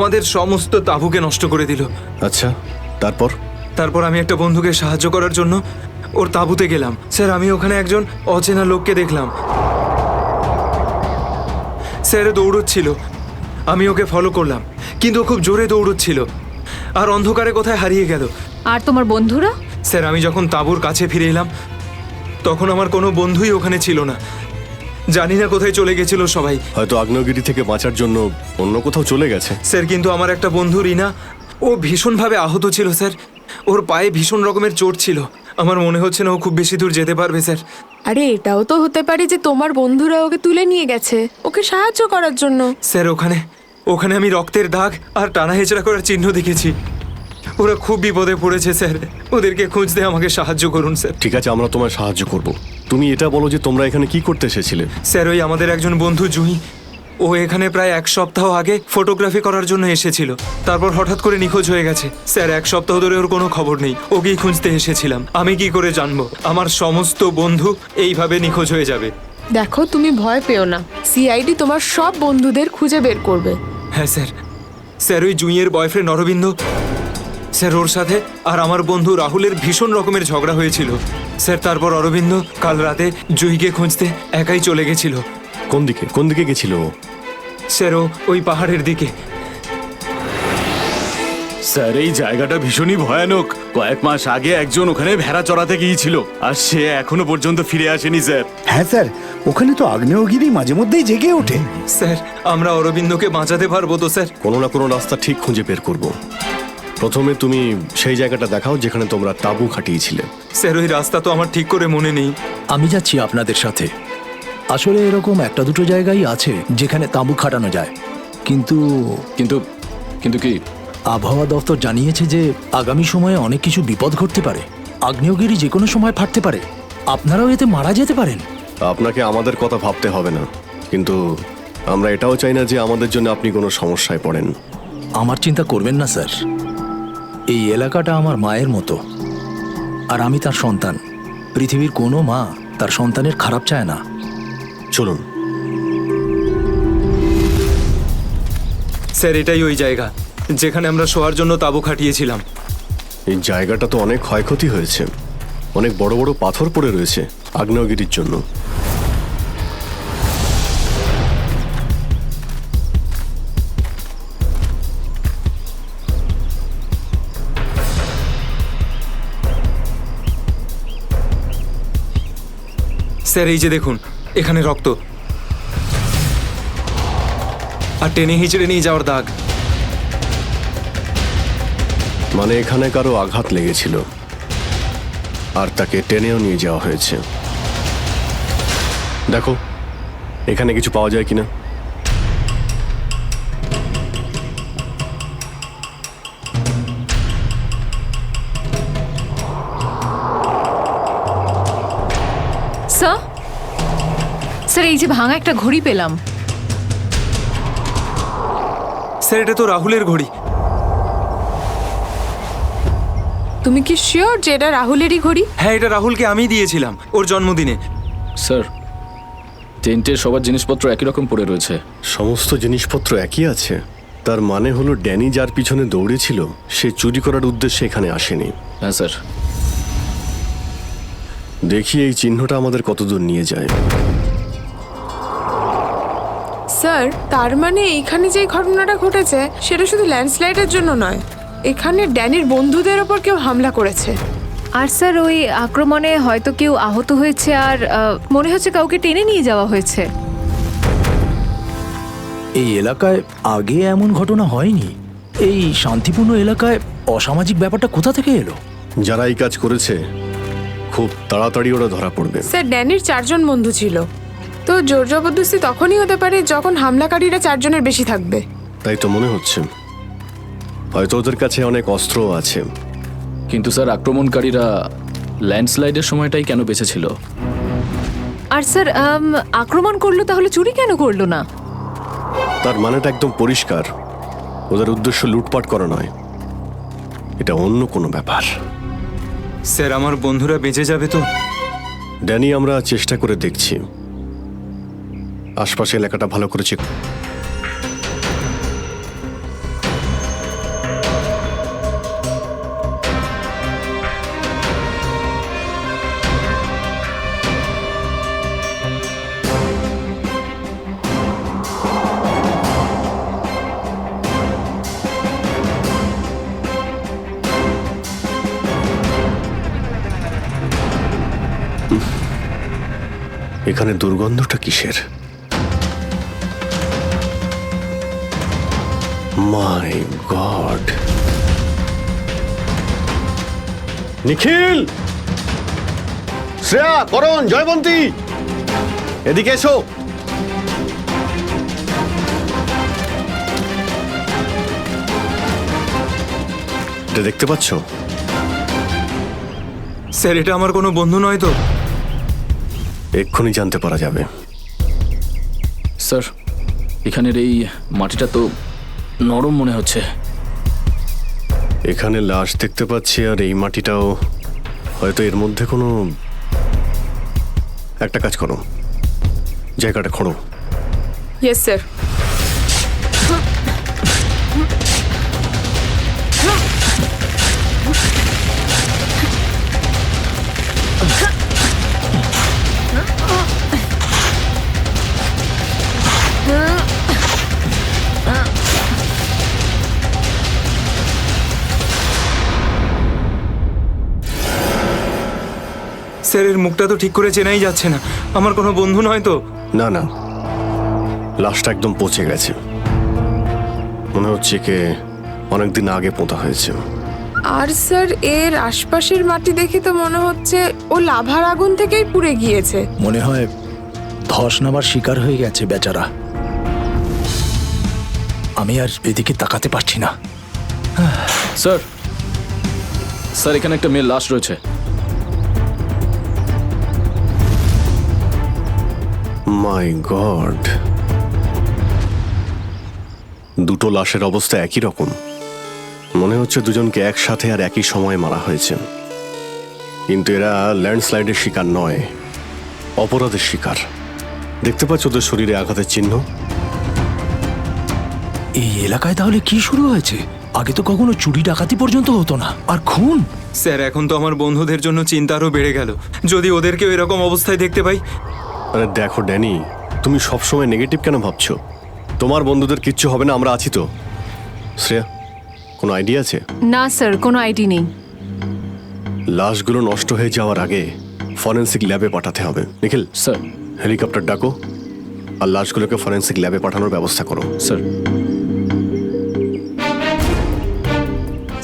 আমাদের সমস্ত তাঁবুকে নষ্ট করে দিল। আচ্ছা, তারপর? তারপর আমি একটা বন্ধুকে সাহায্য করার জন্য ওর তাঁবুতে গেলাম। স্যার, আমি ওখানে একজন অচেনা লোককে দেখলাম। স্যার দৌড়চ্ছিল, আমি ওকে ফলো করলাম, কিন্তু ও খুব জোরে দৌড়চ্ছিল আর অন্ধকারে কোথায় হারিয়ে গেল। আর তোমার বন্ধুরা? স্যার, আমি যখন তাঁবুর কাছে ফিরে এলাম তখন আমার কোনো বন্ধুই ওখানে ছিল না। জানি না কোথায় চলে গেছিল সবাই। হয়তো আগ্নেয়গিরি থেকে বাঁচার জন্য অন্য কোথাও চলে গেছে। স্যার, কিন্তু আমার একটা বন্ধু রিনা, ও ভীষণভাবে আহত ছিল স্যার। ওর পায়ে ভীষণ রকমের চোট ছিল। আমার মনে হচ্ছে না ও খুব বেশি দূর যেতে পারবে স্যার। আরে এটাও তো হতে পারে যে তোমার বন্ধুরা ওকে তুলে নিয়ে গেছে ওকে সাহায্য করার জন্য। স্যার, ওখানে আমি রক্তের দাগ আর টানা হেঁচড়া করার চিহ্ন দেখেছি। ওরা খুব বিপদে পড়েছে স্যার, ওদেরকে খুঁজতে আমাকে সাহায্য করুন স্যার। ঠিক আছে, আমরা তোমায় সাহায্য করব। তুমি এটা বলো যে তোমরা এখানে কি করতে এসেছিলে? স্যার, ওই আমাদের একজন বন্ধু জুঁই, ও এখানে প্রায় 1 সপ্তাহ আগে ফটোগ্রাফি করার জন্য এসেছিল। তারপর হঠাৎ করে নিখোঁজ হয়ে গেছে স্যার। 1 সপ্তাহ ধরে ওর কোনো খবর নেই। ওকেই খুঁজতে এসেছিলাম। আমি কি করে জানবো আমার সমস্ত বন্ধু এইভাবে নিখোঁজ হয়ে যাবে? দেখো, তুমি ভয় পেও না, সিআইডি তোমার সব বন্ধুদের খুঁজে বের করবে। হ্যাঁ স্যার। স্যার, ওই জুঁইয়ের বয়ফ্রেন্ড অরবিন্দ স্যার, ওর সাথে আর আমার বন্ধু রাহুলের ভীষণ রকমের ঝগড়া হয়েছিল স্যার। তারপর অরবিন্দ কাল রাতে জুঁইকে খুঁজতে একাই চলে গেছিল। কোন দিকে গেছিল ও? স্যার, ওই পাহাড়ের দিকে। স্যার, এই জায়গাটা ভীষণই ভয়ানক। কয়েক মাস আগে একজন ওখানে ভেড়া চড়াতে গিয়েছিল আর সে এখনো পর্যন্ত ফিরে আসেনি স্যার। হ্যাঁ স্যার, ওখানে তো আগ্নেয়গিরি মাঝে মধ্যেই জেগে ওঠে। স্যার, আমরা অরবিন্দকে বাঁচাতে পারবো তো স্যার? কোনো না কোনো রাস্তা ঠিক খুঁজে বের করব। প্রথমে তুমি সেই জায়গাটা দেখাও যেখানে তোমরা তাঁবু খাটিয়েছিলে। স্যার, ওই রাস্তা তো আমার ঠিক করে মনে নেই। আমি যাচ্ছি আপনাদের সাথে। আসলে এরকম একটা দুটো জায়গায় আছে যেখানে তাঁবু খাটানো যায়, কিন্তু কিন্তু কিন্তু কি? আবহাওয়া দপ্তর জানিয়েছে যে আগামী সময়ে অনেক কিছু বিপদ ঘটতে পারে। আগ্নেয়গিরি যে কোনো সময় ফাটতে পারে, আপনারাও এতে মারা যেতে পারেন। আপনাকে আমাদের কথা ভাবতে হবে না, কিন্তু আমরা এটাও চাই না যে আমাদের জন্য আপনি কোনো সমস্যায় পড়েন। আমার চিন্তা করবেন না স্যার, এই এলাকাটা আমার মায়ের মতো আর আমি তার সন্তান। পৃথিবীর কোনো মা তার সন্তানের খারাপ চায় না। চলুন। স্যার, এটাই ওই জায়গা যেখানে আমরা শোয়ার জন্য তাঁবু খাটিয়েছিলাম। এই জায়গাটা তো অনেক ক্ষয়ক্ষতি হয়েছে, অনেক বড় বড় পাথর পড়ে রয়েছে আগ্নেয়গিরির জন্য। স্যার, এই যে দেখুন, এখানে রক্ত আর টেনে হিঁচড়ে নিয়ে যাওয়ার দাগ। মানে এখানে কারো আঘাত লেগেছিল আর তাকে টেনেও নিয়ে যাওয়া হয়েছে। দেখো এখানে কিছু পাওয়া যায় কিনা। স্যার, স্যার এই যে ভাঙা একটা ঘড়ি পেলাম। স্যার, এটা তো রাহুলের ঘড়ি। তুমি কি শিওর যে এটা রাহুলেরই ঘড়ি? হ্যাঁ, এটা রাহুলকে আমি দিয়েছিলাম ওর জন্মদিনে। স্যার, টেন্টের সবার জিনিসপত্র একই রকম পড়ে রয়েছে। সমস্ত জিনিসপত্র একই আছে, তার মানে হলো ড্যানি যার পিছনে দৌড়েছিল সে চুরি করার উদ্দেশ্যে এখানে আসেনি। হ্যাঁ স্যার। দেখি এই চিহ্নটা আমাদের কতদূর নিয়ে যায়। স্যার, তার মানে এইখানে যে ঘটনাটা ঘটেছে সেটা শুধু ল্যান্ডস্লাইডের জন্য নয়, এখানে ড্যানির বন্ধুদের ওপর কেউ হামলা করেছে। আর স্যার, ওই আক্রমণে হয়তো কেউ আহত হয়েছে আর মনে হচ্ছে কাউকে টেনে নিয়ে যাওয়া হয়েছে। এই এলাকায় আগে এমন ঘটনা হয়নি। এই শান্তিপূর্ণ এলাকায় অসামাজিক ব্যাপারটা কোথা থেকে এলো? যারা এই কাজ করেছে খুব তাড়াতাড়ি ওরা ধরা পড়বে। স্যার, ড্যানির 4 জন বন্ধু ছিল, তো জোর জবরদস্তি তখনই হতে পারে যখন হামলাকারীরা 4 জনের বেশি থাকবে। তাই তো মনে হচ্ছে, হয়তো ওদের কাছে অনেক অস্ত্রও আছে। কিন্তু স্যার, আক্রমণকারীরা ল্যান্ডস্লাইডের সময়টাই কেন বেঁচেছিল? আর স্যার, আক্রমণ করলো তাহলে চুরি কেন করলো না? তার মানেটা একদম পরিষ্কার, ওদের উদ্দেশ্য লুটপাট করা নয়, এটা অন্য কোনো ব্যাপার। স্যার, আমার বন্ধুরা বেঁচে যাবে তো? ড্যানি, আমরা চেষ্টা করে দেখছি, আশপাশে এলাকাটা ভালো করে চেক। এখানে দুর্গন্ধটা কিসের? মাই গড! নিখিল, শ্রেয়া, করণ, জয়বন্তী, এদিকে এসো। এটা দেখতে পাচ্ছ? স্যার এটা আমার কোনো বন্ধু নয় তো? এক্ষুনি জানতে পারা যাবে। স্যার, এখানের এই মাটিটা তো নরম মনে হচ্ছে। এখানে লাশ দেখতে পাচ্ছি, আর এই মাটিটাও হয়তো এর মধ্যে কোনো একটা কাজ করো, জায়গাটা খোঁড়ো। Yes sir. স্যার এর মুখটা তো ঠিক করে চেনাই যাচ্ছে না। আমার কোনো বন্ধু নয় তো? না না, লাশটা একদম পচে গেছে, মনে হচ্ছে কে অনেকদিন আগে পোঁতা হয়েছে। আর স্যার এর আশপাশের মাটি দেখে তো মনে হচ্ছে ও লাভার আগুন থেকেই পুড়ে গিয়েছে। মনে হয় ধস নামার শিকার হয়ে গেছে বেচারা। আমি আর এদিকে তাকাতে পারছি না। স্যার, স্যার এখানে একটা মেয়ের লাশ রয়েছে। মাই গড! দুটো লাশের অবস্থা একই রকম। মনে হচ্ছে দুজনকে একসাথে আর একই সময়ে মারা হয়েছে, কিন্তু এরা ল্যান্ডস্লাইডের শিকার নয়, অপরাধের শিকার। দেখতে পাচ্ছ ওদের শরীরে আঘাতের চিহ্ন? এই এলাকায় তাহলে কি শুরু হয়েছে? আগে তো কখনো চুরি ডাকাতি পর্যন্ত হতো না, আর খুন! স্যার এখন তো আমার বন্ধুদের জন্য চিন্তা আরও বেড়ে গেল। যদি ওদেরকেও এরকম অবস্থায় দেখতে পাই। আরে দেখো ড্যানি, তুমি সবসময় নেগেটিভ কেন ভাবছো? তোমার বন্ধুদের কিচ্ছু হবে না, আমরা আছি তো। শ্রেয়া, কোনো আইডিয়া আছে? না স্যার, কোনো আইডি নেই। লাশগুলো নষ্ট হয়ে যাওয়ার আগে ফরেন্সিক ল্যাবে পাঠাতে হবে। নিখিল, স্যার। হেলিকপ্টার ডাকো আর লাশগুলোকে ফরেন্সিক ল্যাবে পাঠানোর ব্যবস্থা করো। স্যার।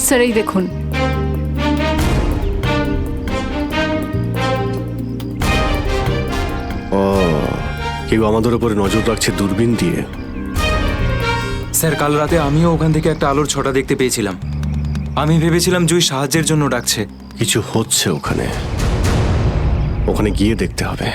স্যার এই দেখুন। ও, কেউ আমাদের উপরে নজর রাখছে দূরবীন দিয়ে। স্যার কাল রাতে আমিও ওখান থেকে একটা আলোর ছটা দেখতে পেয়েছিলাম। আমি ভেবেছিলাম জুই সাহায্যের জন্য ডাকছে। কিছু হচ্ছে ওখানে, ওখানে গিয়ে দেখতে হবে।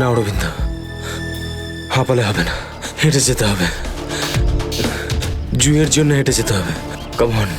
না অরবিন্দ, হাঁপালে হবে না, হেঁটে যেতে হবে। জুইয়ের জন্য হেঁটে যেতে হবে। Come on.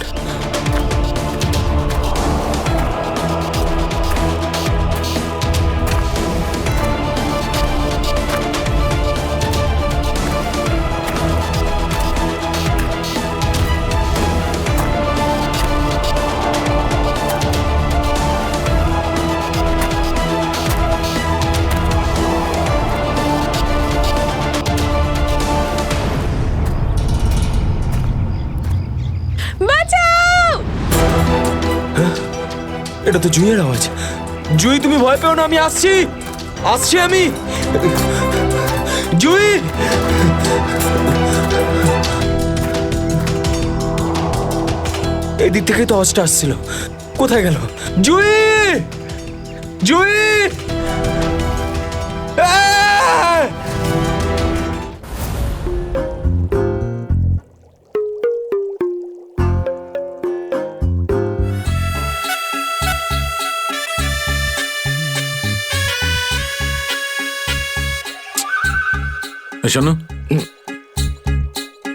এটা তো জুইয়ের আওয়াজ। জুই তুমি ভয় পেও না, আমি আসছি, আসছি আমি। জুই! এই দিক থেকে তো আওয়াজটা আসছিল, কোথায় গেল জুই? জুই! আহ! শোনো,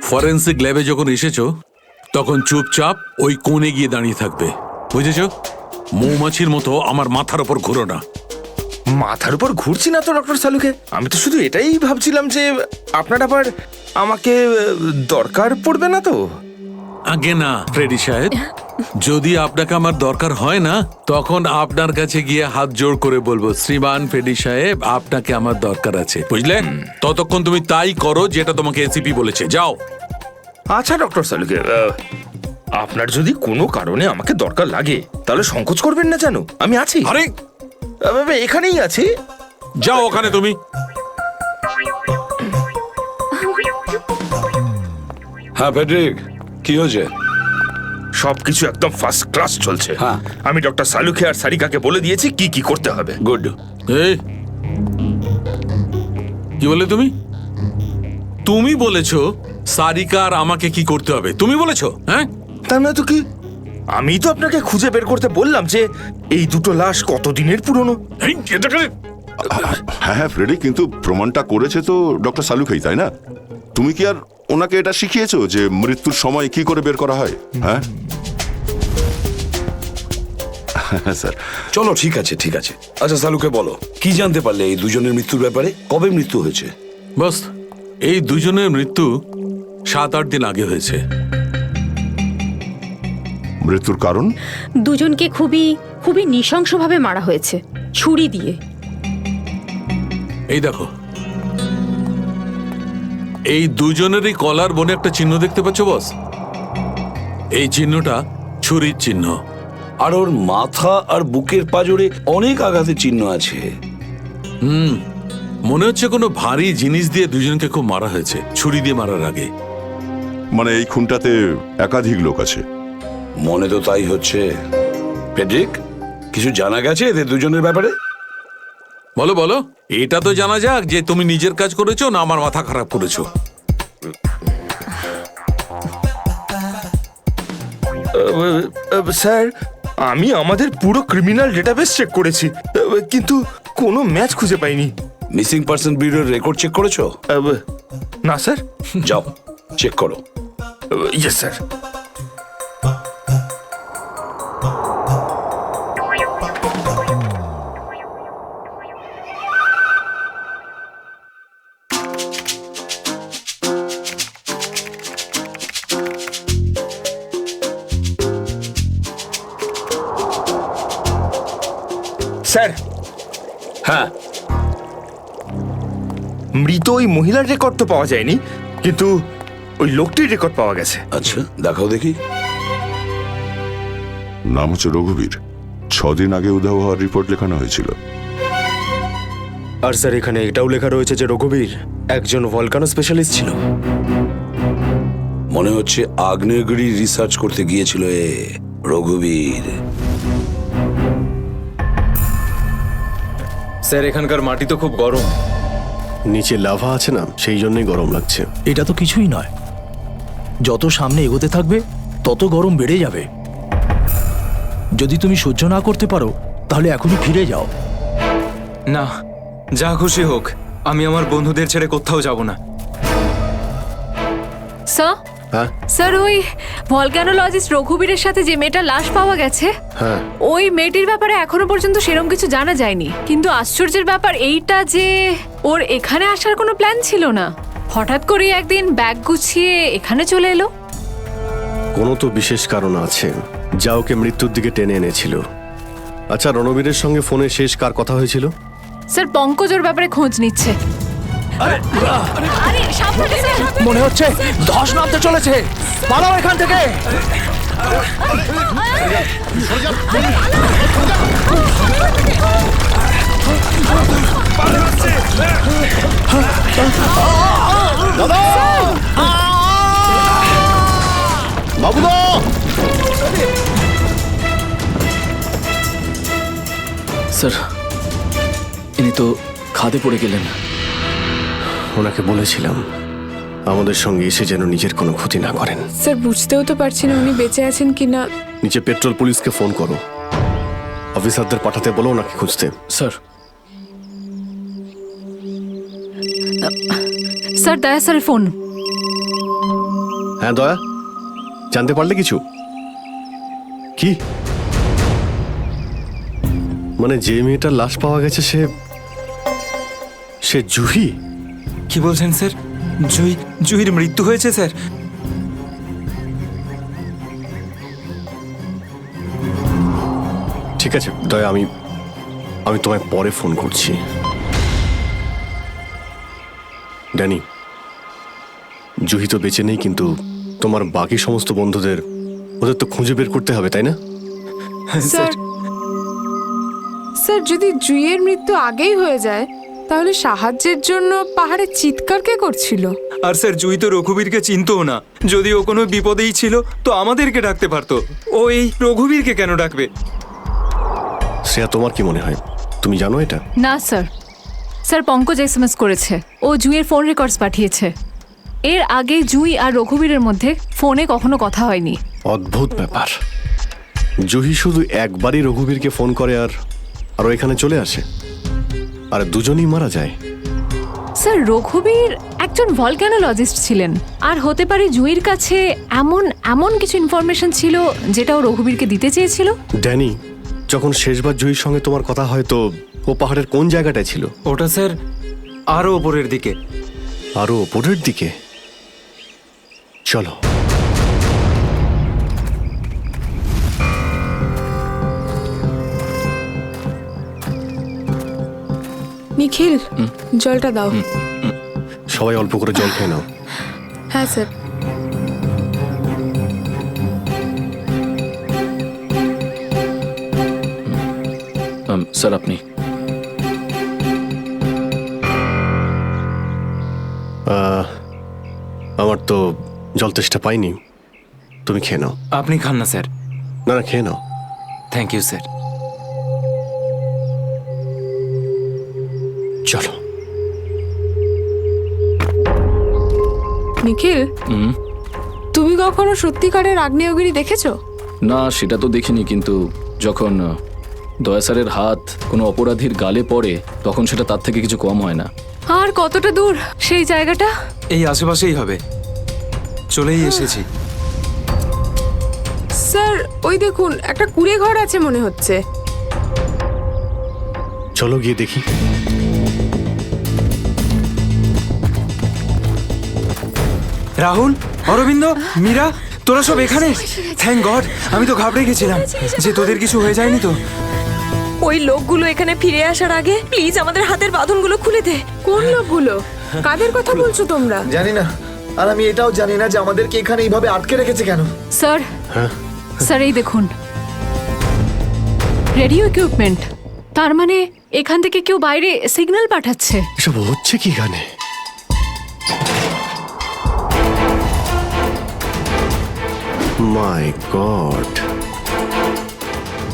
ফরেন্সিক ল্যাবে যখন এসেছো তখন চুপচাপ ওই কোণে গিয়ে দাঁড়িয়ে থাকবে, বুঝেছো? মৌমাছির মতো আমার মাথার ওপর ঘুরো না। মাথার উপর ঘুরছি না তো ডক্টর সালুকে, আমি তো শুধু এটাই ভাবছিলাম যে আপনার আবার আমাকে দরকার পড়বে না তো। আগে না ফ্রেডি সাহেব, যদি আপনাকে আমার দরকার হয় না তখন আপনার কাছে গিয়ে হাত জোড় করে বলবো, শ্রীমান ফেডি সাহেব আপনাকে আমার দরকার আছে, বুঝলেন? ততক্ষণ তুমি তাই করো যেটা তোমাকে এসিপি বলেছে, যাও। আচ্ছা ডক্টর সালুকে, আপনার যদি কোনো কারণে আমাকে দরকার লাগে তাহলে সংকোচ করবেন না, জানো আমি আছি। আরে এখানেই আছি। যাও ওখানে তুমি। হ্যাঁ ফেডরিক, কি হয়েছে? সবকিছু একদম ফার্স্ট ক্লাস চলছে। হ্যাঁ। আমি ডক্টর সালুকে আর সারিকাকে বলে দিয়েছি কি কি করতে হবে। গুড। এই কি বলে তুমি? তুমি বলেছো সারিকা আর আমাকে কি করতে হবে? তুমি বলেছো? হ্যাঁ, তা না তো কি, আমি তো আপনাকে খুঁজে বের করতে বললাম যে এই দুটো লাশ কতদিনের পুরনো। এই, এটাকে হ্যাঁ হ্যাঁ ফ্রেডি, কিন্তু প্রমাণটা করেছে তো ডক্টর সালুকেই, তাই না? তুমি কি আর ওনাকে এটা শিখিয়েছো যে মৃত্যুর সময় কি করে বের করা হয়? হ্যাঁ হ্যাঁ স্যার। চলো ঠিক আছে ঠিক আছে। আচ্ছা সালুকে বলো, কি জানতে পারলে এই দুজনের মৃত্যুর ব্যাপারে? কবে মৃত্যু হয়েছে? বস, এই দুজনের মৃত্যু 7-8 দিন আগে হয়েছে। মৃত্যুর কারণ? দুজনকে খুবই খুবই নৃশংসভাবে মারা হয়েছে, ছুরি দিয়ে। এই দেখো, এই দুজনেরই কলার বনে একটা চিহ্ন দেখতে পাচ্ছ বস? এই চিহ্নটা ছুরির চিহ্ন। আর ওর মাথা আর বুকের পাঁজরে অনেক আঘাতের চিহ্ন আছে। মনে হচ্ছে কোনো ভারী জিনিস দিয়ে দুজনকে খুব মারা হয়েছে, ছুরি দিয়ে মারার আগে। মানে এই খুনটাতে একাধিক লোক আছে? মনে তো তাই হচ্ছে। ফেডরিক, কিছু জানা গেছে এদের দুজনের ব্যাপারে? বলো বলো, এটা তো জানা যাক যে তুমি নিজের কাজ করেছো না আমার মাথা খারাপ করেছো। স্যার, আমি আমাদের পুরো ক্রিমিনাল ডেটাবেস চেক করেছি, কিন্তু কোনো ম্যাচ খুঁজে পাইনি। মিসিং পার্সন ব্যুরোর রেকর্ড চেক করেছো? না স্যার। যাও চেক করো। Yes sir. স্যার, হ্যাঁ, মৃত ওই মহিলার রেকর্ড তো পাওয়া যায়নি, কিন্তু ওই লোকটির রেকর্ড পাওয়া গেছে। আচ্ছা দেখাও দেখি। নাম হচ্ছে রঘুবীর। 6 দিন আগে উধাও হওয়ার রিপোর্ট লেখানো হয়েছিল। আর স্যার এখানে এটাও লেখা রয়েছে যে রঘুবীর একজন ভলকানো স্পেশালিস্ট ছিল। মনে হচ্ছে আগ্নেয়গিরি রিসার্চ করতে গিয়েছিল এ রঘুবীর। স্যার এখানকার মাটি তো খুব গরম। নিচে লাভা আছে না, সেই জন্যই গরম লাগছে। এটা তো কিছুই নয়, যত সামনে এগোতে থাকবে তত গরম বেড়ে যাবে। যদি তুমি সহ্য না করতে পারো তাহলে এখনই ফিরে যাও। না, যা খুশি হোক, আমি আমার বন্ধুদের ছেড়ে কোথাও যাব না। স্যার, হ্যাঁ স্যার ওই ভলকানোলজিস্ট রঘুবীরের সাথে যে মেয়েটার লাশ পাওয়া গেছে, হ্যাঁ, ওই মেয়েটির ব্যাপারে এখনো পর্যন্ত সেরকম কিছু জানা যায়নি। কিন্তু আশ্চর্যের ব্যাপার এইটা যে ওর এখানে আসার কোনো প্ল্যান ছিল না, হঠাৎ করে একদিন ব্যাগ গুছিয়ে এখানে চলে এলো। কোনো তো বিশেষ কারণ আছে যা ওকে মৃত্যুর দিকে টেনে এনেছিল। আচ্ছা, রণবীরের সঙ্গে ফোনে শেষ কার কথা হয়েছিল? স্যার পঙ্কজ ওর ব্যাপারে খোঁজ নিচ্ছে। আরে সাবধানে স্যার। মনে হচ্ছে ধস নামতে চলেছে, পালাও এখান থেকে। বাবুদা, স্যার ইনি তো খাদে পড়ে গেলেন। ওনাকে বলেছিলাম আমাদের সঙ্গে এসে যেন নিজের কোনো ক্ষতি না করেন। স্যার বুঝতেও তো পারছি না উনি বেঁচে আছেন কিনা। নিচে পেট্রোল পুলিশকে ফোন করো, অফিসারদের পাঠাতে বলো ওনাকে খুঁজতে। স্যার স্যার দয়া স্যারের ফোন। হ্যাঁ দয়া, জানতে পারলে কিছু? কি মানে যে মেয়েটার লাশ পাওয়া গেছে সে জুহি? কি বলছেন স্যার? জুহির মৃত্যু হয়েছে স্যার? ঠিক আছে দয়া, আমি তোমায় পরে ফোন করছি। ড্যানি, জুহি তো বেঁচে নেই, কিন্তু তোমার বাকি সমস্ত বন্ধুদের ওদের তো খুঁজে বের করতে হবে, তাই না? স্যার স্যার, যদি জুইয়ের মৃত্যু আগেই হয়ে যায় তাহলে সাহায্যের জন্য পাহাড়ে চিৎকার কে করছিল? আর স্যার, জুই তো রঘুবীরকে চিনতও না। যদি ও কোনো বিপদেই ছিল তো আমাদেরকে ডাকতে পারতো। ও এই রঘুবীরকে কেন ডাকবে? শ্রেয়া, তোমার কি মনে হয়? তুমি জানো এটা? না স্যার। স্যার, পঙ্কজ এসএমএস করেছে, ও জুইয়ের ফোন রেকর্ডস পাঠিয়েছে। এর আগে জুই আর রঘুবীরের মধ্যে ফোনে কখনো কথা হয়নি। অদ্ভুত ব্যাপার। জুহি শুধু একবারই রঘুবীরকে ফোন করে আর ও এখানে চলে আসে, আর দুজনেই মারা যায়। স্যার, রঘুবীর একজন ভলক্যানোলজিস্ট ছিলেন, আর হতে পারে জুইয়ের কাছে এমন কিছু ইনফরমেশন ছিল যেটা ও রঘুবীরকে দিতে চেয়েছিল। ড্যানি, যখন শেষবার জুহির সঙ্গে তোমার কথা হয় তো ও পাহাড়ের কোন জায়গাটায় ছিল? ওটা স্যার আরো ওপরের দিকে। আরো ওপরের দিকে? চলো। নিখিল, জলটা দাও। সবাই অল্প করে জল খেয়ে নাও। হ্যাঁ স্যার। স্যার আপনি। আমার তো জল তেষ্টা পাইনি, তুমি খেয়ে নাও। আপনি খান না স্যার। না না, খেয়ে নাও। Thank you sir. চলো। নিখিল, তুমি কখনো সত্যিকারের আগ্নেয়গিরি দেখেছো? না, সেটা তো দেখিনি, কিন্তু যখন দয়া স্যারের হাত কোনো অপরাধীর গালে পড়ে তখন সেটা তার থেকে কিছু কম হয় না। আর কতটা দূর সেই জায়গাটা? এই আশেপাশেই হবে, চলেই এসেছি। স্যার, ওই দেখুন, একটা কুঁড়ে ঘর আছে মনে হচ্ছে। চলো গিয়ে দেখি। রাহুল, অরবিন্দ, মীরা, তোরা সব এখানে? থ্যাংক গড, আমি তো ঘাবড়ে গেছিলাম যে তোদের কিছু হয়ে যায়নি তো। ওই লোকগুলো এখানে ফিরে আসার আগে প্লিজ আমাদের হাতের বাঁধনগুলো খুলে দে। কোন লোকগুলো? কাদের কথা বলছো তোমরা? জানি না, আর আমি এটাও জানি না যে আমাদেরকে এখানে এইভাবে আটকে রেখেছে কেন। স্যার, স্যার এই দেখুন, রেডিও ইকুইপমেন্ট। তার মানে এখান থেকে কেউ বাইরে সিগন্যাল পাঠাচ্ছে। এসব হচ্ছে কি গানে? মাই গড,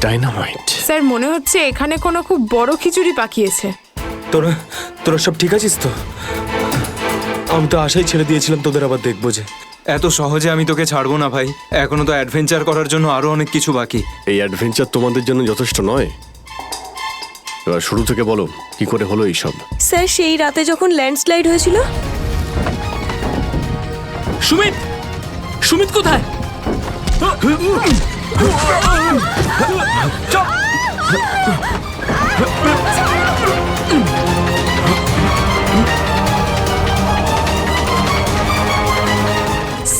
ডাইনামাইট। স্যার, মনে হচ্ছে এখানে কোনো খুব বড় খিচুড়ি পাকিয়েছে। তোরা সব ঠিক আছিস তো? আমি তো আশাই ছেড়ে দিয়েছিলাম তোদের আবার দেখবো যে। এত সহজে আমি তোকে ছাড়বো না ভাই, এখনো তো অ্যাডভেঞ্চার করার জন্য আরো অনেক কিছু বাকি। এই অ্যাডভেঞ্চার তোমাদের জন্য যথেষ্ট নয়? এবার শুরু থেকে বলো, কি করে হলো এইসব? স্যার, সেই রাতে যখন ল্যান্ডস্লাইড হয়েছিল। সুমিত, সুমিত কোথায়?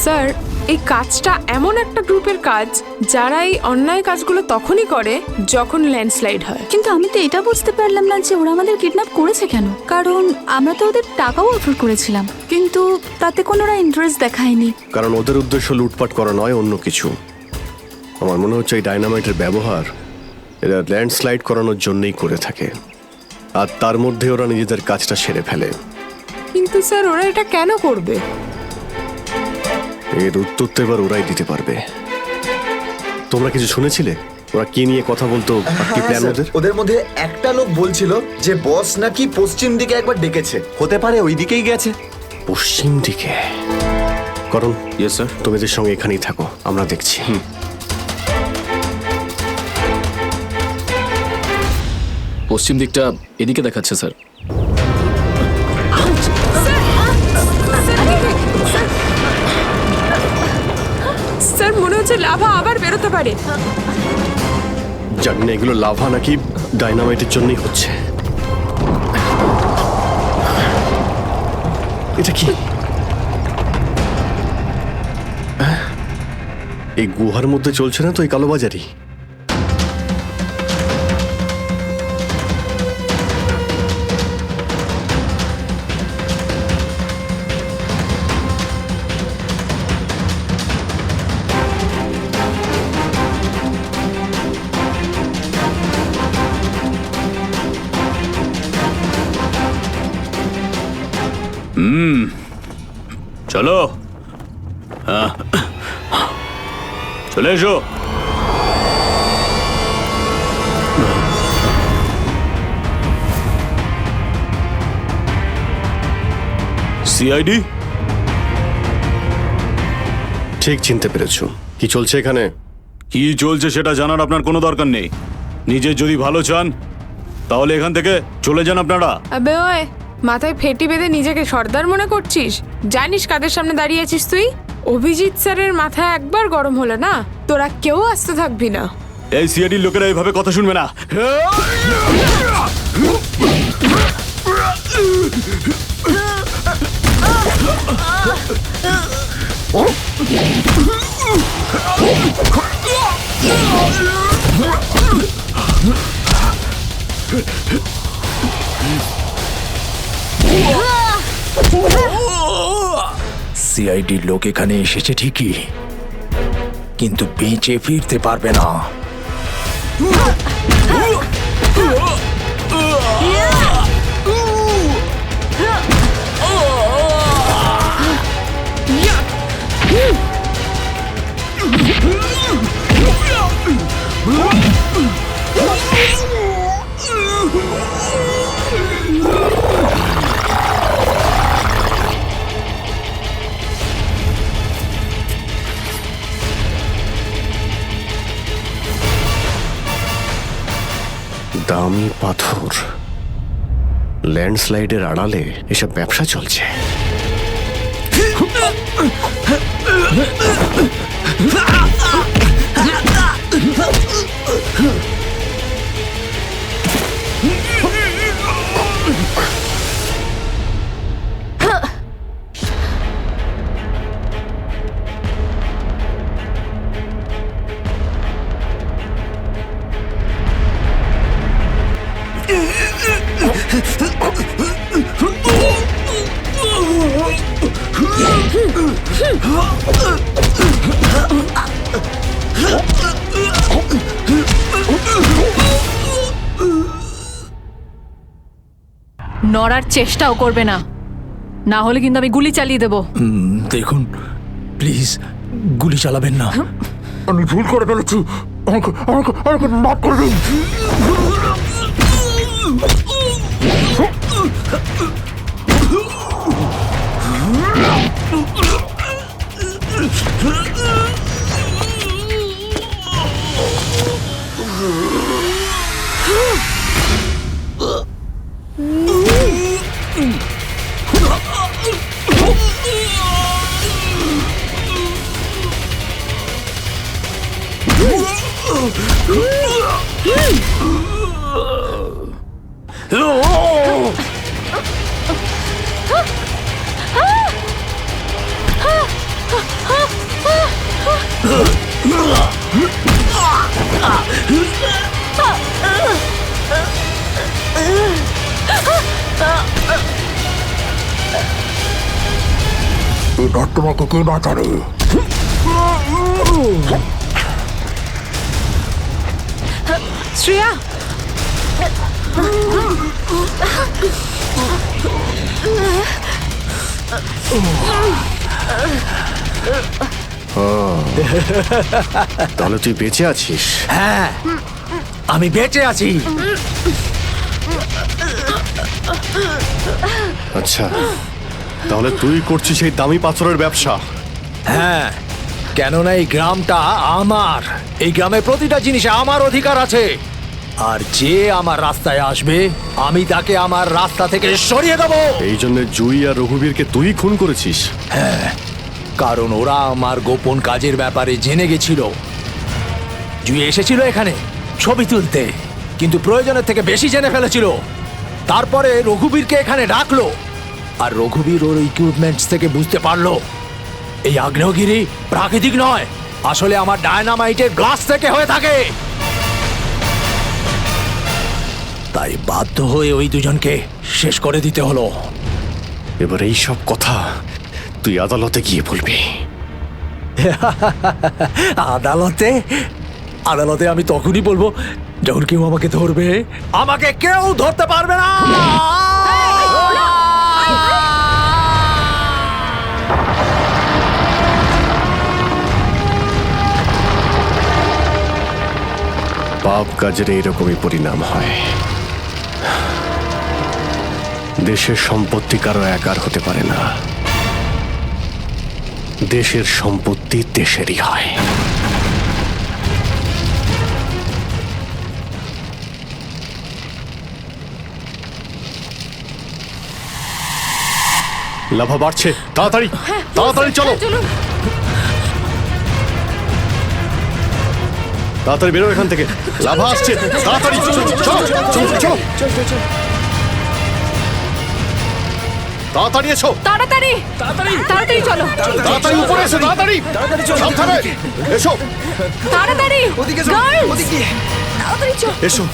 স্যার, এই কাজটা এমন একটা গ্রুপের কাজ যারা এই অন্যায় কাজগুলো তখনই করে যখন ল্যান্ডস্লাইড হয়। কিন্তু আমি তো এটা বুঝতে পারলাম না যে ওরা আমাদের কিডন্যাপ করেছে কেন, কারণ আমরা তো ওদের টাকাও অফার করেছিলাম, কিন্তু তাতে কোনো ইন্টারেস্ট দেখায়নি। কারণ ওদের উদ্দেশ্য লুটপাট করা নয়, অন্য কিছু। আমার মনে হচ্ছে এই ডাইনামাইটের ব্যবহার এরা ল্যান্ডস্লাইড করানোর জন্যই করে থাকে, আর তার মধ্যে ওরা নিজেদের কাজটা সেরে ফেলে। কিন্তু স্যার, ওরা এটা কেন করবে? এর উত্তর তো এবার ওরাই দিতে পারবে। তোমরা কিছু শুনেছিলে ওরা কি নিয়ে কথা বলতো? কি প্ল্যান ওদের? ওদের মধ্যে একটা লোক বলছিল যে বস নাকি পশ্চিম দিকে একবার ডেকেছে, হতে পারে ওই দিকেই গেছে। পশ্চিম দিকে? করণ, ইয়েস স্যার। তুমি এদের সঙ্গে এখানেই থাকো, আমরা দেখছি। পশ্চিম দিকটা এদিকে দেখাচ্ছে স্যার। স্যার, মনে হচ্ছে লাভা আবার বেরোতে পারে। জানি না এগুলো লাভা নাকি ডাইনামাইটের জন্যই হচ্ছে। এটা কি? এই গুহার মধ্যে চলছে না তো এই কালোবাজারি? চলো, চলে এসো। সিআইডি? ঠিক চিনতে পেরেছো। কি চলছে এখানে? কি চলছে সেটা জানার আপনার কোনো দরকার নেই। নিজের যদি ভালো চান তাহলে এখান থেকে চলে যান আপনারা। আবে ওই, মাথায় ফেটি বেঁধে নিজেকে সর্দার মনে করছিস? জানিস কাদের সামনে দাঁড়িয়ে আছিস তুই? অভিজিৎ স্যারের মাথা একবার গরম হলো না, তোরা কেউ আসতে থাকবি না। এই সিআইডির লোকেরা এইভাবে কথা শুনবে না। সিআইডির লোক এখানে এসেছে ঠিকই, কিন্তু বেঁচে ফিরতে পারবে না। দামি পাথর, ল্যান্ডস্লাইডের আড়ালে এসব ব্যবসা চলছে। নড়ার চেষ্টাও করবে না, না হলে কিন্তু আমি গুলি চালিয়ে দেবো। দেখুন প্লিজ, গুলি চালাবেন না। আমি ভুল করে ফেলেছি, আমাকে আমাকে আমাকে মাফ করে দিন। এবার তোমাকে কে বাঁচাবে? শ্রেয়া, তাহলে তুই বেঁচে আছিস? হ্যাঁ, আমি বেঁচে আছি। আচ্ছা, তাহলে তুই করছিস এই দামি পাথরের ব্যবসা? হ্যাঁ, কেননা এই গ্রামটা আমার। এই গ্রামে প্রতিটা জিনিসে আমার অধিকার আছে, আর যে আমার রাস্তায় আসবে আমি তাকে আমার রাস্তা থেকে সরিয়ে দেবো। এই জন্য জুই আর রঘুবীরকে তুই খুন করেছিস? হ্যাঁ, কারণ ওরা আমার গোপন কাজের ব্যাপারে জেনে গেছিল। জুই এসেছিল এখানে ছবি তুলতে, কিন্তু প্রয়োজনের থেকে বেশি জেনে ফেলেছিল। তারপরে রঘুবীরকে এখানে ডাকলো, আর রঘুবীর ওর ইকুইপমেন্টস থেকে বুঝতে পারলো এই আগ্নেয়গিরি প্রাকৃতিক নয়, আসলে আমার ডায়নামাইটের গ্লাস থেকে হয়ে থাকে। তাই বাধ্য হয়ে ওই দুজনকে শেষ করে দিতে হলো। এবার এই সব কথা তুই আদালতে গিয়ে বলবি। আদালতে? আদালতে আমি তখনই বলবো যখন কেউ আমাকে ধরবে। আমাকে কেউ ধরতে পারবে না। পাপ কাজের এইরকমই পরিণাম হয়। দেশের সম্পত্তি কারো একার হতে পারে না, দেশের সম্পত্তি দেশেরই হয়। লাভা বাড়ছে, তাড়াতাড়ি তাড়াতাড়ি চলো, তাড়াতাড়ি বেরো এখান থেকে, লাভা আসছে, তাড়াতাড়ি চলো চলো চলো চলো, তাড়াতাড়ি এসো, তাড়াতাড়ি তাড়াতাড়ি তাড়াতাড়ি চলো, তাড়াতাড়ি উপরে এসো, তাড়াতাড়ি সাবধানে এসো, তাড়াতাড়ি গার্লস তাড়াতাড়ি চলো এসো।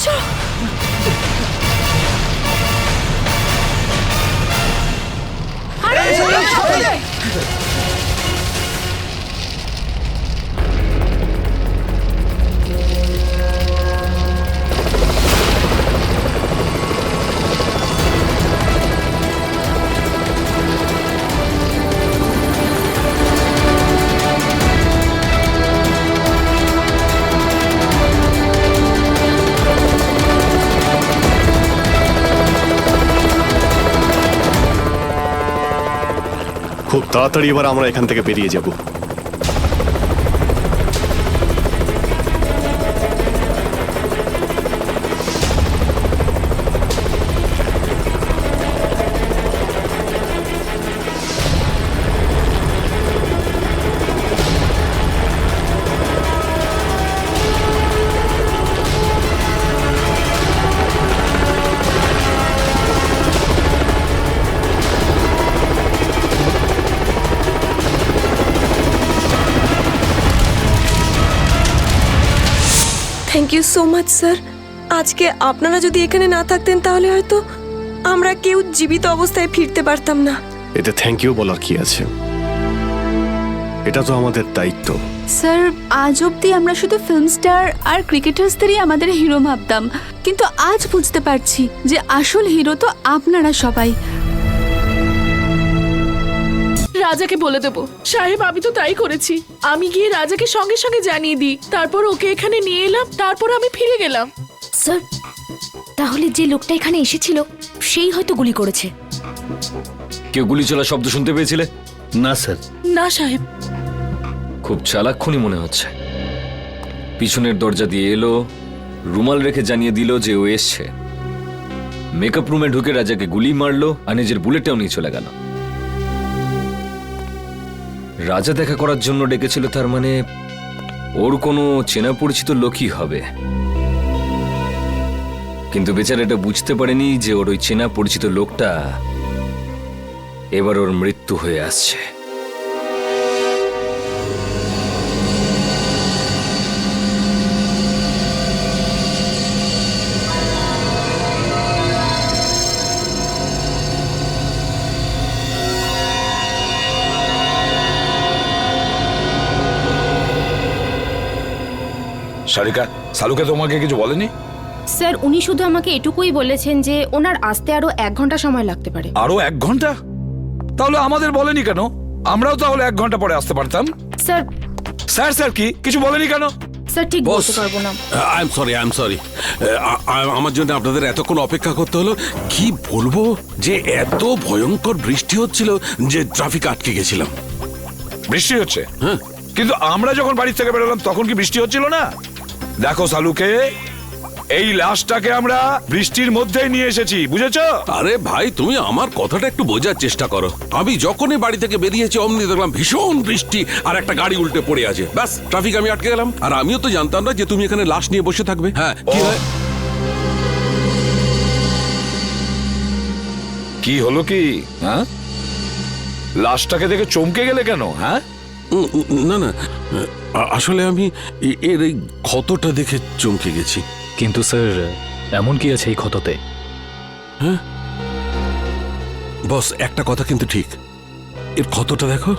খুব তাড়াতাড়ি এবার আমরা এখান থেকে বেরিয়ে যাব। Thank you so much sir. আজকে আপনারা যদি এখানে না থাকতেন তাহলে হয়তো আমরা কেউ জীবিত অবস্থায় ফিরতে পারতাম না। এতে থ্যাংক ইউ বলার কি আছে, এটা তো আমাদের দায়িত্ব। স্যার, আজ অবধি আমরা শুধু ফিল্ম স্টার আর ক্রিকেটার্সদেরই আমাদের হিরো ভাবতাম, কিন্তু আজ বুঝতে পারছি যে আসল হিরো তো আপনারা সবাই। রাজাকে বলে দেবো। সাহেব, আমি তো তাই করেছি। আমি গিয়ে রাজাকে সঙ্গে সঙ্গে জানিয়ে দিই, তারপর ওকে এখানে নিয়ে এলাম, তারপর আমি ফিরে গেলাম। স্যার, তাহলে যে লোকটা এখানে এসেছিল সেই হয়তো গুলি করেছে। কেউ গুলি চলার শব্দ শুনতে পেয়েছিলে? না স্যার। না সাহেব। খুব চালাক খুনি মনে হচ্ছে। পিছনের দরজা দিয়ে এলো, রুমাল রেখে জানিয়ে দিল যে ও এসছে। মেকআপ রুমে ঢুকে রাজাকে গুলি মারলো আর নিজের বুলেটটাও নিয়ে চলে গেল। রাজা দেখা করার জন্য ডেকেছিল, তার মানে ওর কোনো চেনা পরিচিত লোকই হবে। কিন্তু বেচারা এটা বুঝতে পারেনি যে ওর ওই চেনা পরিচিত লোকটা এবার ওর মৃত্যু হয়ে আসছে। সারিকা, সালুকে তোমাকে কিছু বলেনি? স্যার, উনি শুধু আমাকে এটুকুই বলেছেন যে ওনার আসতে আরো 1 ঘন্টা সময় লাগতে পারে। আরো 1 ঘন্টা? তাহলে আমাদের বলেনি কেন? আমরাও তাহলে 1 ঘন্টা পরে আসতে পারতাম। স্যার স্যার স্যার কি কিছু বলেনি কেন? স্যার, ঠিক বলতে পারবো না। I am sorry. আমার জন্য আপনাদের এতক্ষণ অপেক্ষা করতে হলো। কি বলবো যে এত ভয়ঙ্কর বৃষ্টি হচ্ছিল যে ট্রাফিক আটকে গেছিলাম। বৃষ্টি হচ্ছে? হ্যাঁ। কিন্তু আমরা যখন বাড়ি থেকে বেরোলাম তখন কি বৃষ্টি হচ্ছিল না? দেখো সালুকে, এই লাশটাকে আমরা বৃষ্টির মধ্যেই নিয়ে এসেছি, বুঝেছো? আরে ভাই, তুমি আমার কথাটা একটু বোঝার চেষ্টা করো। আমি যখনই বাড়ি থেকে বেরিয়েছি অমনি দেখলাম ভীষণ বৃষ্টি আর একটা গাড়ি উল্টে পড়ে আছে। ব্যাস, ট্রাফিক আমি আটকে গেলাম। আর আমিও তো জানতাম না যে তুমি এখানে লাশ নিয়ে বসে থাকবে। হ্যাঁ, কি হয়? কি হলো কি? হ্যাঁ, লাশটাকে দেখে চমকে গেলে কেন? হ্যাঁ, না না, আসলে আমি এর এই ক্ষতটা দেখে চমকে গেছি। কিন্তু স্যার, এমন কি আছে এই ক্ষততে? হ্যাঁ বস, একটা কথা কিন্তু ঠিক, এর ক্ষতটা দেখো,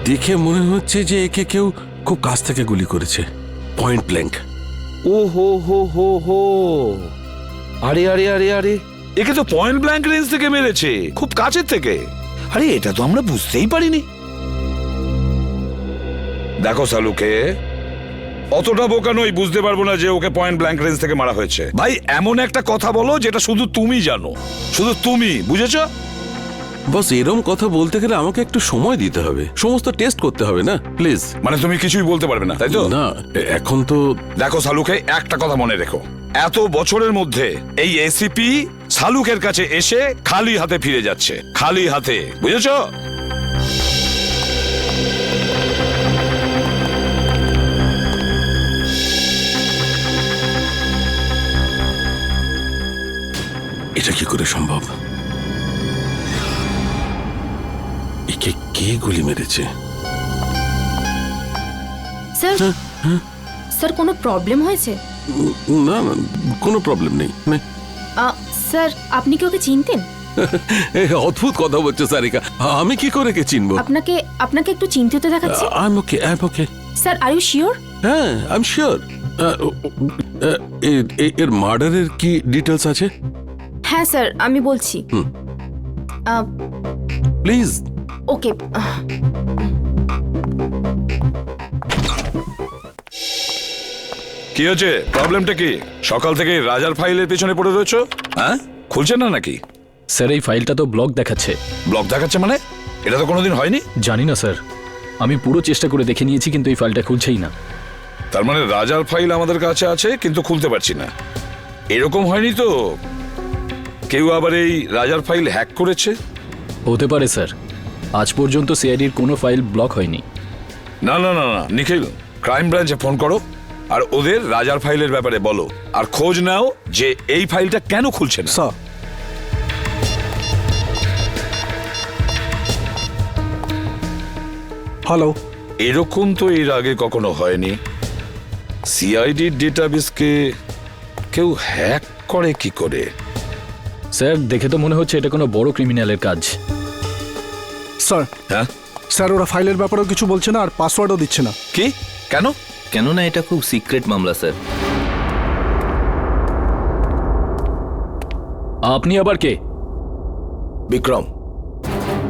দেখে মনে হচ্ছে যে একে কেউ খুব কাছ থেকে গুলি করেছে, পয়েন্ট ব্ল্যাঙ্ক। ও হো হো হো হো, আরে আরে আরে আরে, একে তো পয়েন্ট ব্ল্যাঙ্ক রেঞ্জ থেকে মেরেছে, খুব কাছের থেকে। আরে এটা তো আমরা বুঝতেই পারিনি। দেখো সালুকে, অতটা বোকা নই, বুঝতে পারবো না যে ওকে পয়েন্ট ব্ল্যাঙ্ক রেঞ্জ থেকে মারা হয়েছে। ভাই এমন একটা কথা বলো যেটা শুধু তুমি জানো, শুধু তুমি বুঝেছো? বস এরম কথা বলতে গেলে আমাকে একটু সময় দিতে হবে, সমস্ত টেস্ট করতে হবে না প্লিজ। মানে তুমি কিছুই বলতে পারবে না তাই তো? না এখন তো দেখো সালুকে, একটা কথা মনে রেখো, এত বছরের মধ্যে এই এসিপি সালুকের কাছে এসে খালি হাতে ফিরে যাচ্ছে, খালি হাতে, বুঝেছো? এটা কি করে সম্ভব? একে কে গুলি মেরেছে? স্যার স্যার কোনো প্রবলেম হয়েছে? না না, কোনো প্রবলেম নেই। স্যার আপনি কি ওকে চিনতেন? অদ্ভুত কথা বলছো সারিকা, আমি কি করে কে চিনবো? আপনাকে আপনাকে একটু চিন্তিত দেখাচ্ছে। I am okay, I am okay. Sir are you sure? হ্যাঁ আই এম শিওর। এর মার্ডারের কি ডিটেলস আছে? হ্যাঁ স্যার আমি বলছি। প্লিজ। ওকে কি হচ্ছে, প্রবলেমটা কি? সকাল থেকে রাজার ফাইলের পেছনে পড়ে রয়েছো, হ্যাঁ? খুলছে না নাকি? স্যার এই ফাইলটা তো ব্লক দেখাচ্ছে। ব্লক দেখাচ্ছে মানে? এটা তো কোনোদিন হয়নি। জানি না স্যার, আমি পুরো চেষ্টা করে দেখে নিয়েছি কিন্তু এই ফাইলটা খুলছেই না। তার মানে রাজার ফাইল আমাদের কাছে আছে কিন্তু খুলতে পারছি না, এরকম হয়নি তো? কেউ আবার এই রাজার ফাইল হ্যাক করেছে? হতে পারে স্যার, আজ পর্যন্ত সিআইডির কোনো ফাইল ব্লক হয়নি। না না না না নিখিল, ক্রাইম ব্রাঞ্চে ফোন করো আর ওদের রাজার ফাইলের ব্যাপারে বলো, আর খোঁজ নাও যে এই ফাইলটা কেন খুলছে না। হ্যালো। এরকম তো এর আগে কখনো হয়নি। সিআইডির ডেটাবেসকে কেউ হ্যাক করে কি করে? স্যার দেখে তো মনে হচ্ছে এটা কোনো বড় ক্রিমিনালের কাজ। স্যার, হ্যাঁ স্যার ওরা ফাইলের ব্যাপারেও কিছু বলছে না আর পাসওয়ার্ডও দিচ্ছে না। কি? কেন? কেননা এটা খুব সিক্রেট মামলা স্যার। আপনি আবার কে? Vikram,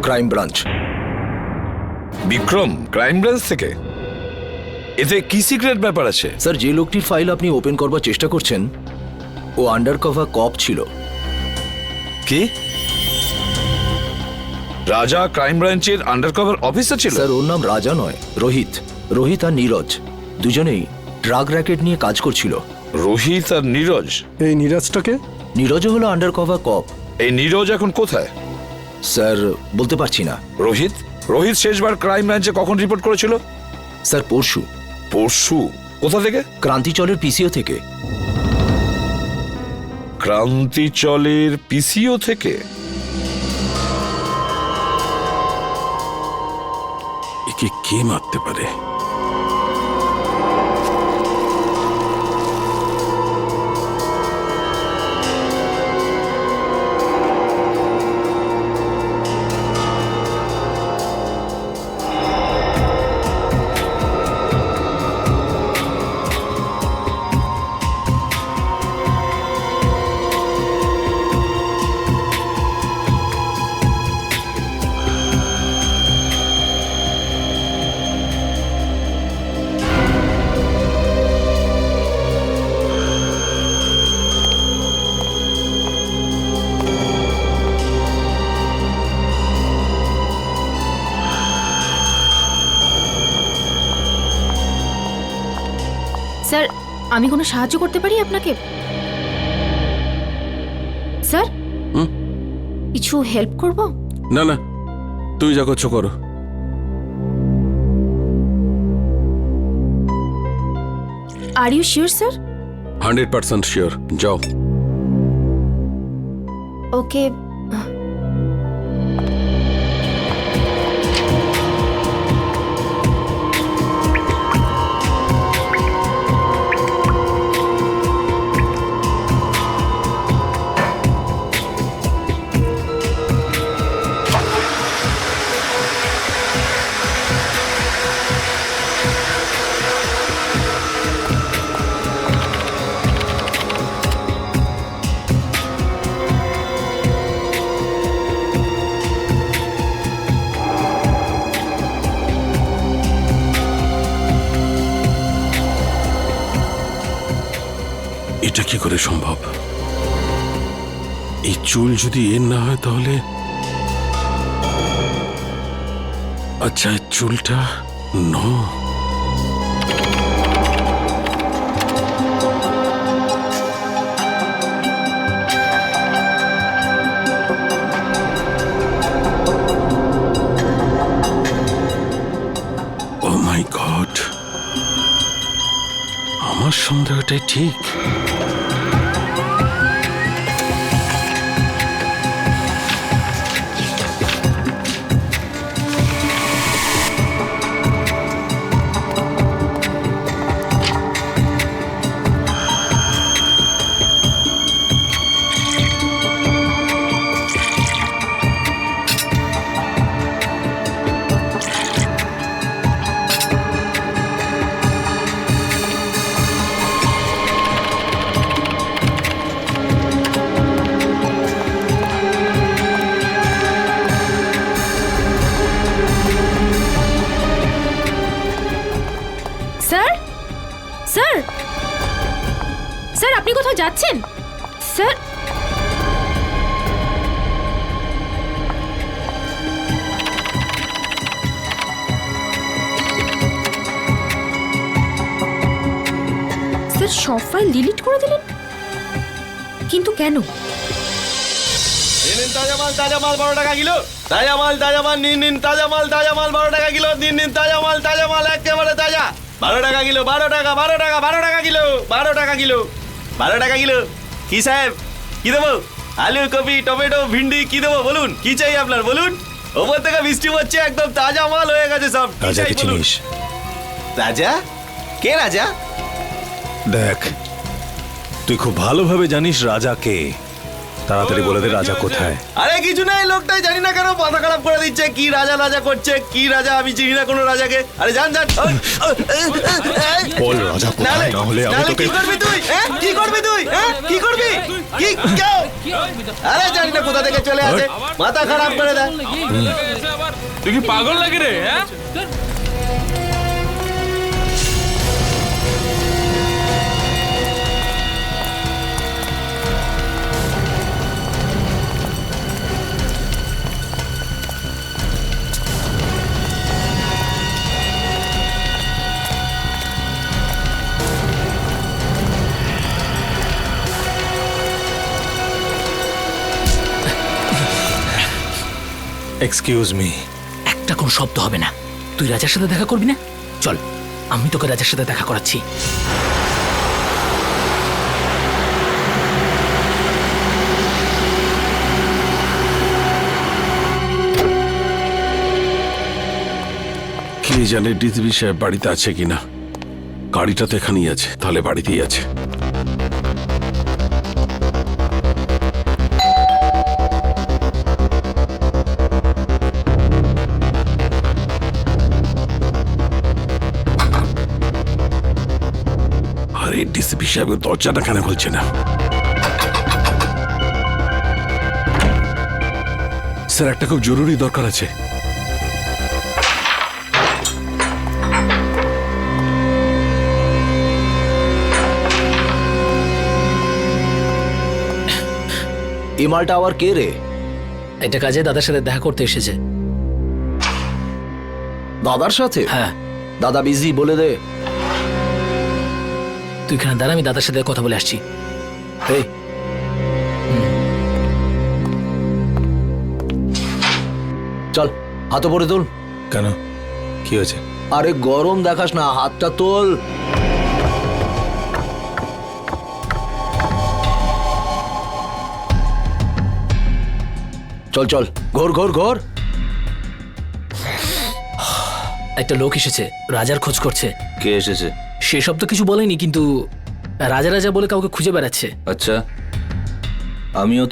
crime branch. Vikram crime branch থেকে? এতে কি সিক্রেট ব্যাপার আছে? স্যার যে লোকটির ফাইল আপনি ওপেন করবার চেষ্টা করছেন ও আন্ডার কভার কপ ছিল। কি? রাজা ক্রাইম ব্রাঞ্চের আন্ডারকভার অফিসার ছিল? স্যার ওর নাম রাজা নয়, রোহিত। রোহিত আর নীরজ দুজনেই ড্রাগ র্যাকেট নিয়ে কাজ করছিল। রোহিত আর নীরজ? এই নীরজটাকে? নীরজও হলো আন্ডার কভার কপ। এই নীরজ এখন কোথায়? স্যার বলতে পারছি না। রোহিত? রোহিত শেষবার ক্রাইম ব্রাঞ্চে কখন রিপোর্ট করেছিল? স্যার পরশু। পরশু? কোথা থেকে? ক্রান্তিচলের পিসিও থেকে। ক্রান্তিচলের পিসিও থেকে? একে কে মারতে পারে? স্যার আমি কোনো সাহায্য করতে পারি আপনাকে? স্যার কিছু হেল্প করব? না না, তুমি যা করছো করো। Are you sure sir? 100% sure. যাও। ওকে। এটা কি করে সম্ভব? এই চুল যদি এর না হয় তাহলে আচ্ছা চুলটা নো ও মাই গড, আমার সন্দেহটাই ঠিক। স্যার স্যার স্যার আপনি কোথাও যাচ্ছেন স্যার? স্যার সব ফাইল ডিলিট করে দিলেন, কিন্তু কেন? তাজা মাল 12 টাকা কিলো। তাজা মাল নিন তাজা মাল 12 টাকা কিলো। নিন তাজা মাল একেবারে তাজা। 12 টাকা কিলো, 12 টাকা কিলো, 12 টাকা কিলো, 12 টাকা কিলো। কি সাহেব কি দেবো? আলু, কপি, টমেটো, ভিন্ডি কি দেবো বলুন? কি চাই আপনার বলুন? ওপর থেকে বৃষ্টি হচ্ছে, একদম তাজা মাল হয়ে গেছে সব। কি রাজা চাই কি বলুন? চিনিস? রাজা? কে রাজা? দেখ, তুই খুব ভালোভাবে জানিস রাজা কে। তাড়াতাড়ি বলে দে রাজা কোথায়। আরে কিছু নাই, লোকটাই জানি না কেন মাথা খারাপ করে দিচ্ছে। কি রাজা করছে? কি রাজা? আমি চিনি না কোনো রাজাকে। আরে জান বল রাজা কোথায়, না হলে আমি তোকে। কি করবি তুই? কি করবি তুই? কি করবি? কি কেউ? আরে জানি না কোথা থেকে চলে আসে, মাথা খারাপ করে দেয়। তুই কি পাগল লাগে রে? Excuse me. একটা কোনো শব্দ হবে না। তুই রাজার সাথে দেখা করবি না? চল, আমি তোকে রাজার সাথে দেখা করাচ্ছি। কে জানে ডিসিপি সাহেব বাড়িতে আছে কিনা। গাড়িটা তো এখানেই আছে, তাহলে বাড়িতেই আছে। আরে ডিসিপি সাহেব দরজাটা কেন খুলছে না? স্যার একটা খুব জরুরি দরকার আছে। এই মালটা আবার কে রে? এটা কাজে দাদার সাথে দেখা করতে এসেছে। দাদার সাথে? হ্যাঁ। দাদা বিজি, বলে দে। তুই এখানে দাঁড়া, আমি দাদার সাথে কথা বলে আসছি। এই চল, হাত উপরে তোল। কেন, কি হয়েছে? আরে গরম দেখাস না, হাতটা তোল। চল চল, ঘোর ঘোর ঘোর। একটা লোক এসেছে, রাজার খোঁজ করছে। কে এসেছে? সেসব তো কিছু বলেনি, কিন্তু রাজা রাজা বলে কাউকে খুঁজে বেড়াচ্ছে। আচ্ছা, আমিও তো